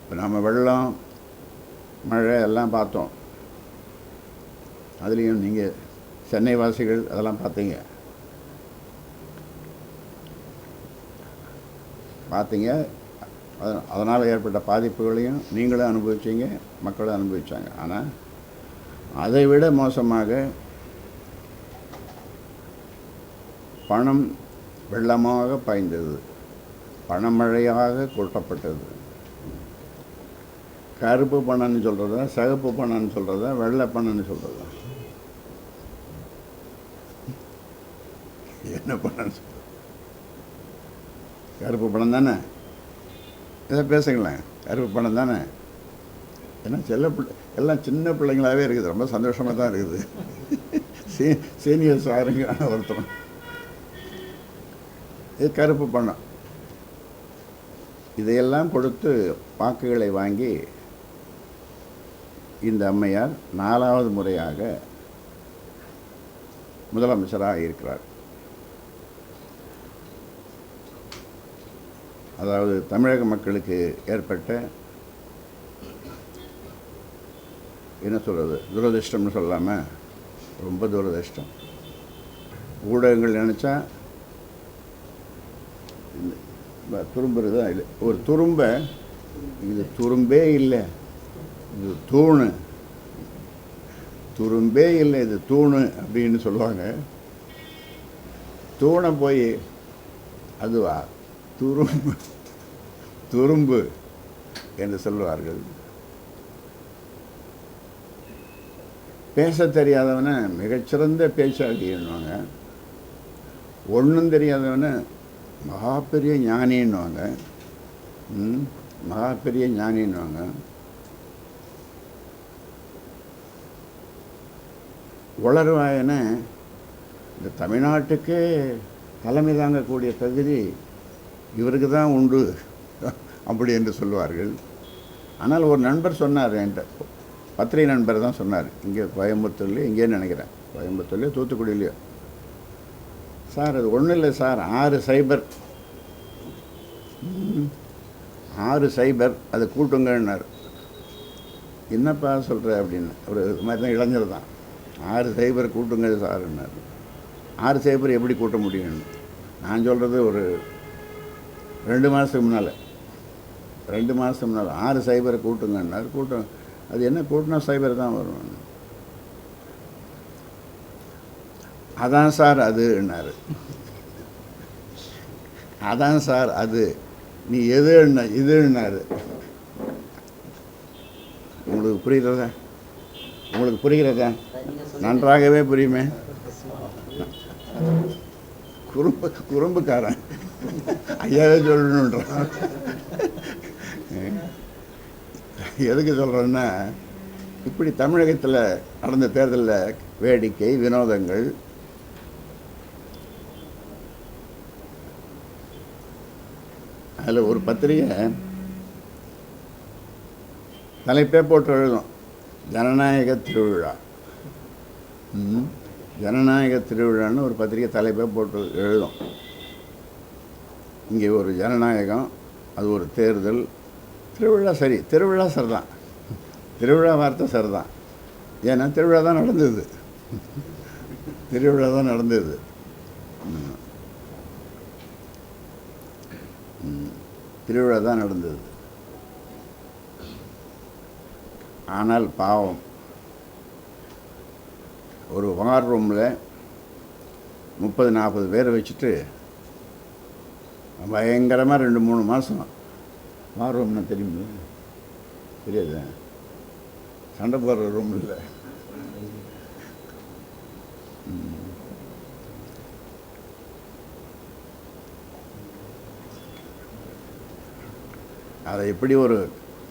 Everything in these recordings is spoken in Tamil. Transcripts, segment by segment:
இப்போ நம்ம வெள்ளம் மழை எல்லாம் பார்த்தோம். அதுலேயும் நீங்கள் சென்னை வாசிகள் அதெல்லாம் பார்த்தீங்க. அதனால் ஏற்பட்ட பாதிப்புகளையும் நீங்களும் அனுபவிச்சிங்க, மக்களும் அனுபவித்தாங்க. ஆனால் அதை விட மோசமாக பணம் வெள்ளமாக பாய்ந்தது, பணமழையாக கொட்டப்பட்டது. கருப்பு பணம்னு சொல்கிறதா, சிகப்பு பணம்னு சொல்கிறதா, வெள்ளை பணம்னு சொல்கிறதா, என்ன பணம்? கருப்பு பணம் தானே? இதை பேசுங்களேன். கருப்பு பணம் தானே? ஏன்னா எல்லாம் சின்ன பிள்ளைங்களாகவே இருக்குது. ரொம்ப சந்தோஷமாக தான் இருக்குது. சீனியர் சாருங்க ஒருத்தரும் இது கருப்பு பணம். இதையெல்லாம் கொடுத்து வாக்குகளை வாங்கி இந்த அம்மையார் 4வது முறையாக முதலமைச்சராக இருக்கிறார். அதாவது தமிழக மக்களுக்கு ஏற்பட்ட என்ன சொல்கிறது, துரதிர்ஷ்டம்னு சொல்லாமல் ரொம்ப துரதிர்ஷ்டம். ஊடகங்கள் நினச்சா துரும்புறது தான் இல்லை. ஒரு துரும்பை இது துரும்பே இல்லை, இது தூணு, துரும்பே இல்லை, இது தூணு அப்படின்னு சொல்லுவாங்க. தூணை போய் அதுவா துரும்பு துரும்பு என்று சொல்லுவார்கள். பேச தெரியாதவனை மிகச்சிறந்த பேச்சாளின்னுவாங்க. ஒன்றும் தெரியாதவனை மகா பெரிய ஞானின்னுவாங்க. மகா பெரிய ஞானின்னுவாங்க. உளறுவாயனை இந்த தமிழ்நாட்டுக்கே தலைமை தாங்கக்கூடிய தகுதி இவருக்கு தான் உண்டு அப்படி என்று சொல்லுவார்கள். ஆனால் ஒரு நண்பர் சொன்னார் என்கிட்ட, பத்திரிகை நண்பர் தான் சொன்னார், இங்கே கோயம்புத்தூர்லேயே, இங்கேன்னு நினைக்கிறேன், கோயம்புத்தூர்லேயோ தூத்துக்குடியிலையோ, சார் அது ஒன்றும் இல்லை சார், 6 சைபர் அது கூட்டுங்கன்னார். என்னப்பா சொல்கிற அப்படின்னு. ஒரு மாதிரி தான் இளைஞர் தான். 6 சைபர் கூட்டுங்க சார்ன்னார். 6 சைபர் எப்படி கூட்ட முடியும்னு நான் சொல்கிறது ஒரு 2 மாதத்துக்கு முன்னால் 6 சைபரை கூட்டுங்கன்னார். கூட்டம் அது என்ன கூட்டினா சைபர் தான் வரும். அதான் சார் அதுன்னாரு. அதான் சார் அது, நீ எது இதுன்னாரு. உங்களுக்கு புரிகிறதா? நன்றாகவே புரியுமே. குறும்புக்காரன் ஐயாவே சொல்லணுன்றான். எதுக்கு சொல்கிறேன்னா, இப்படி தமிழகத்தில் நடந்த தேர்தலில் வேடிக்கை வினோதங்கள், அதில் ஒரு பத்திரிகை தலைப்பே போட்டு எழுதும், ஜனநாயக திருவிழா. ஜனநாயக திருவிழான்னு ஒரு பத்திரிகை தலைப்பே போட்டு எழுதும். இங்கே ஒரு ஜனநாயகம், அது ஒரு தேர்தல், திருவிழா. சரி, திருவிழா சரிதான், திருவிழா வார்த்தை சரிதான். ஏன்னா திருவிழா தான் நடந்தது. திருவிழா தான் நடந்தது. திருவிழா தான் நடந்தது. ஆனால் பாவம், ஒரு வார் ரூமில் 30-40 பேரை வச்சுட்டு பயங்கரமாக 2-3 மாதம் வார் ரூம்னா தெரியுமா? தெரியாது, சண்டை போடுற ரூம் இல்லை. அதை எப்படி ஒரு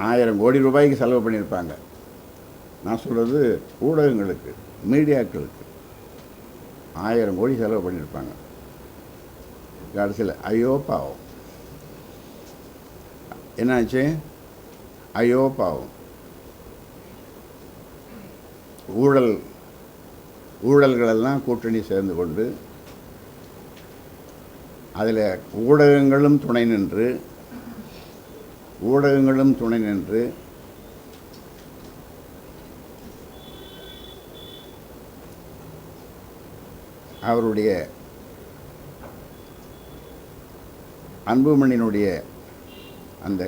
1000 கோடி ரூபாய்க்கு செலவு பண்ணியிருப்பாங்க. நான் சொல்கிறது ஊடகங்களுக்கு, மீடியாக்களுக்கு 1000 கோடி செலவு பண்ணியிருப்பாங்க. கடைசியில் ஐயோ பாவம் என்னாச்சு? ஐயோ பாவம். ஊழல்களெல்லாம் கூட்டணி சேர்ந்து கொண்டு, அதில் ஊடகங்களும் துணை நின்று ஊடகங்களும் துணை நின்று அவருடைய அன்புமணியினுடைய அந்த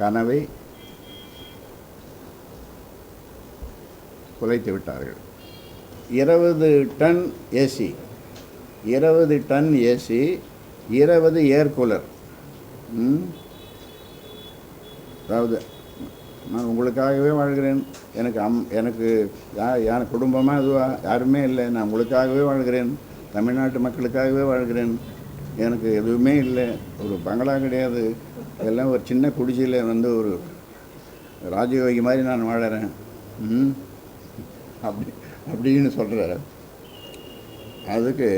கனவை குலைத்து விட்டார்கள். 20 ton AC, 20 ton AC, 20 air cooler. அதாவது நான் உங்களுக்காகவே வாழ்கிறேன், எனக்கு யார் குடும்பமாக இதுவாக யாருமே இல்லை, நான் உங்களுக்காகவே வாழ்கிறேன், தமிழ்நாட்டு மக்களுக்காகவே வாழ்கிறேன், எனக்கு எதுவுமே இல்லை, ஒரு பங்களா கிடையாது, அதெல்லாம் ஒரு சின்ன குடிசையில் வந்து ஒரு ராஜயோகி மாதிரி நான் வாழறேன் அப்படின்னு சொல்கிறார். அதுக்கு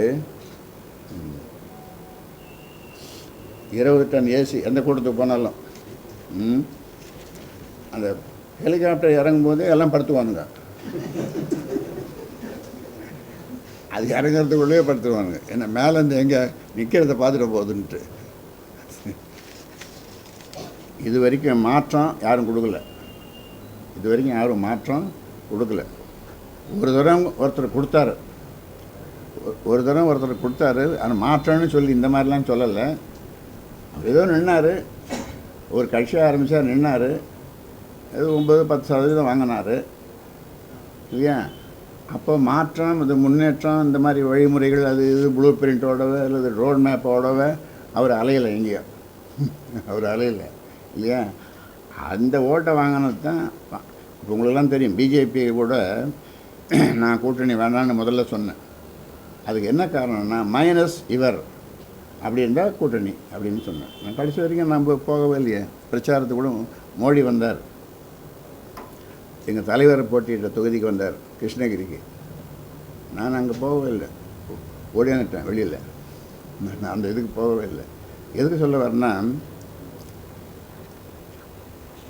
20 டன் ஏசி எந்த கூட்டத்துக்கு போனாலும் அந்த ஹெலிகாப்டர் இறங்கும்போது எல்லாம் படுத்துவானுங்க, அது இறங்குறதுக்குள்ளேயே படுத்துருவானுங்க, என்ன மேலேருந்து எங்கே நிற்கிறத பார்த்துட்டு போகுதுன்ட்டு. இது வரைக்கும் மாற்றம் யாரும் கொடுக்கல, இது வரைக்கும் யாரும் மாற்றம் கொடுக்கல. ஒரு தரம் ஒருத்தர் கொடுத்தாரு, ஆனால் மாற்றம்னு சொல்லி இந்த மாதிரிலாம் சொல்லலை. ஏதோ நின்னார், ஒரு கட்சியாக ஆரம்பித்தார், நின்னார், ஏதோ 9-10% வாங்கினார் இல்லையா. அப்போ மாற்றம், இது முன்னேற்றம், இந்த மாதிரி வழிமுறைகள், அது இது ப்ளூ பிரிண்ட்டோடவே அல்லது ரோட் மேப்போடவே அவர் அலையலை, எங்கேயோ அவர் அலையலை இல்லையா. அந்த ஓட்டை வாங்கினது தான். இப்போ உங்களுக்கெல்லாம் தெரியும், பிஜேபி கூட நான் கூட்டணி வேண்டான்னு முதல்ல சொன்னேன். அதுக்கு என்ன காரணம்னா மைனஸ் இவர் அப்படி இருந்தால் கூட்டணி அப்படின்னு சொன்னேன். நான் கடைசி வரைக்கும் நம்ம போகவே இல்லையே. பிரச்சாரத்துக்கு கூட மோடி வந்தார், எங்கள் தலைவர் போட்டியிட்ட தொகுதிக்கு வந்தார், கிருஷ்ணகிரிக்கு. நான் அங்கே போகவே இல்லை, ஓடியாந்துட்டேன் வெளியில். நான் அந்த இதுக்கு போகவே இல்லை. எதுக்கு சொல்ல வரேன்னா,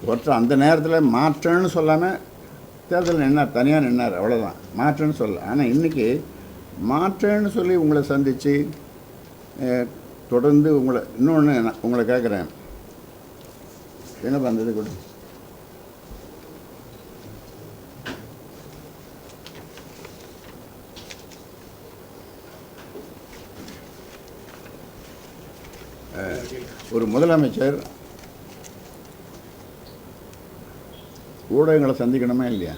ஒருத்தர் அந்த நேரத்தில் மாற்றம்னு சொல்லாமல் தேர்தல் நின்னார், தனியாக நின்னார், அவ்வளோதான். மாற்றம்னு சொல்ல. ஆனால் இன்றைக்கி மாற்றம்னு சொல்லி உங்களை சந்தித்து தொடர்ந்து இன்னொன்று உங்களை கேட்குறேன், என்ன பண்ணுறது கூட ஒரு முதலமைச்சர் ஊடகங்களை சந்திக்கணுமா இல்லையா?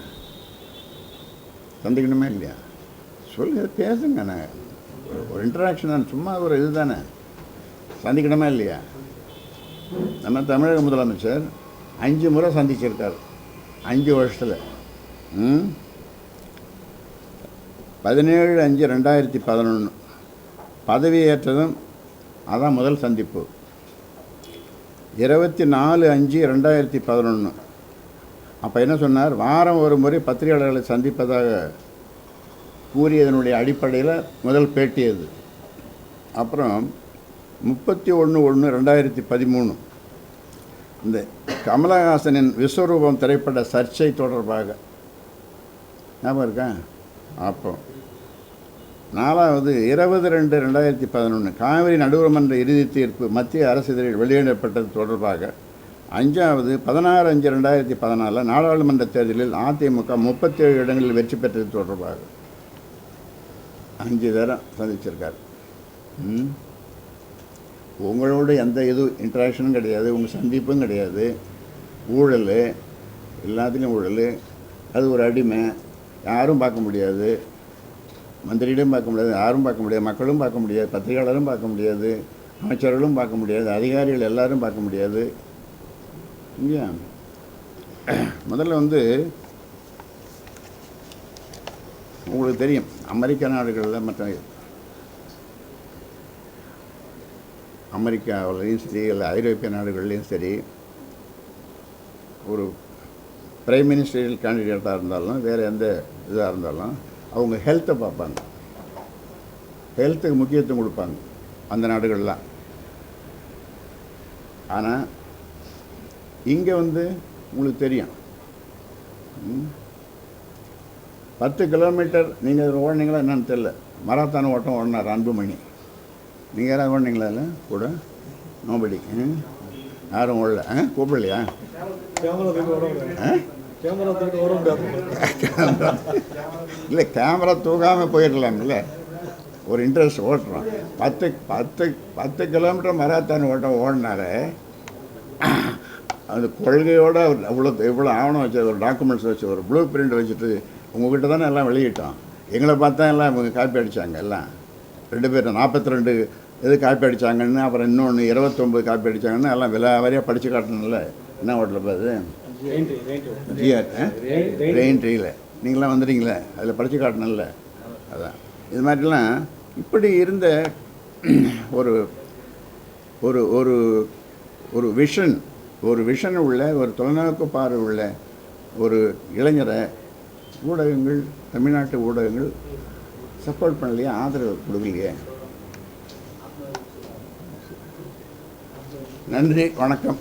சொல்லுங்க, பேசுங்க. நான் ஒரு இன்ட்ராக்ஷன் தான், சும்மா ஒரு இது தானே, சந்திக்கணுமா இல்லையா? நம்ம தமிழக முதலமைச்சர் 5 முறை சந்திச்சிருக்கார் 5 வருஷத்தில். 17/5/2011 பதவியேற்றதும் அதான் முதல் சந்திப்பு. 24/5/2011 அப்போ என்ன சொன்னார், வாரம் ஒரு முறை பத்திரிகையாளர்களை சந்திப்பதாக கூறியதனுடைய அடிப்படையில் முதல் பேட்டி அது. அப்புறம் 31/1/2013 இந்த கமலஹாசனின் விஸ்வரூபம் திரைப்பட சர்ச்சை தொடர்பாக ஞாபகம் இருக்கா? அப்போ 4வது 20/2/2011 காவிரி நடுவர்மன்ற இறுதி தீர்ப்பு மத்திய அரசு இதழில் வெளியிடப்பட்டது தொடர்பாக. 5வது 16/5/2014 நாடாளுமன்ற தேர்தலில் அதிமுக 37 இடங்களில் வெற்றி பெற்றது தொடர்பாக 5 தரம் சந்திச்சிருக்கார். உங்களோட எந்த இன்ட்ராக்ஷனும் கிடையாது, உங்கள் சந்திப்பும் கிடையாது. ஊழல், எல்லாத்துலேயும் ஊழல், அது ஒரு அடிமை, யாரும் பார்க்க முடியாது, மந்திரியிடம் பார்க்க முடியாது, யாரும் பார்க்க முடியாது, மக்களும் பார்க்க முடியாது, பத்திரிகையாளரும் பார்க்க முடியாது, அமைச்சர்களும் பார்க்க முடியாது, அதிகாரிகள் எல்லாரும் பார்க்க முடியாது இல்லையா. முதல்ல உங்களுக்கு தெரியும், அமெரிக்க நாடுகளில் மற்ற அமெரிக்காவிலையும் சரி, இல்லை ஐரோப்பிய நாடுகள்லேயும் சரி, ஒரு பிரைம் மினிஸ்டரியல் கேண்டிடேட்டாக இருந்தாலும் வேறு எந்த இதாக இருந்தாலும் அவங்க ஹெல்த்தை பார்ப்பாங்க, ஹெல்த்துக்கு முக்கியத்துவம் கொடுப்பாங்க அந்த நாடுகள்லாம். ஆனால் இங்கே உங்களுக்கு தெரியும், 10 கிலோமீட்டர் நீங்கள் ஓடினீங்களா என்னன்னு தெரியல, மராத்தான் ஓட்டம் ஓடினார் அன்புமணி. நீங்கள் யாராவது ஓடினீங்களா இல்லை கூட? நோபடி. யாரும் ஓடல கூப்பிடலையா? இல்லை, கேமரா தூக்காமல் போயிடலாம்ல. ஒரு இன்ட்ரெஸ்ட் ஓட்டுறோம். 10 கிலோமீட்டர் மராத்தான் ஓடினாரு. அந்த கொள்கையோடு இவ்வளோ ஆவணம் வச்சு, ஒரு டாக்குமெண்ட்ஸ் வச்சு, ஒரு ப்ளூ பிரிண்ட் வச்சுட்டு உங்கள்கிட்ட தானே எல்லாம் வெளியிட்டோம். எங்களை பார்த்தா எல்லாம் இவங்க காப்பி அடித்தாங்க. எல்லாம் 2 பேர் 42 இது காப்பி அடித்தாங்கன்னு, அப்புறம் இன்னொன்று 29 காப்பி அடித்தாங்கன்னு எல்லாம் விலாவாரியாக படித்து காட்டணும்ல. என்ன ஹோட்டலில் பார்த்து ரெயின் ட்ரீயில் நீங்களாம் வந்துடுறீங்களே, அதில் படித்து காட்டணும்ல. அதான் இது மாதிரிலாம் இப்படி இருந்த ஒரு ஒரு ஒரு ஒரு விஷன் உள்ள, ஒரு தொலைநோக்கு பார்வை உள்ள ஒரு இளைஞரை ஊடகங்கள், தமிழ்நாட்டு ஊடகங்கள் சப்போர்ட் பண்ணலையே, ஆதரவு கொடுக்கலையே. நன்றி, வணக்கம்.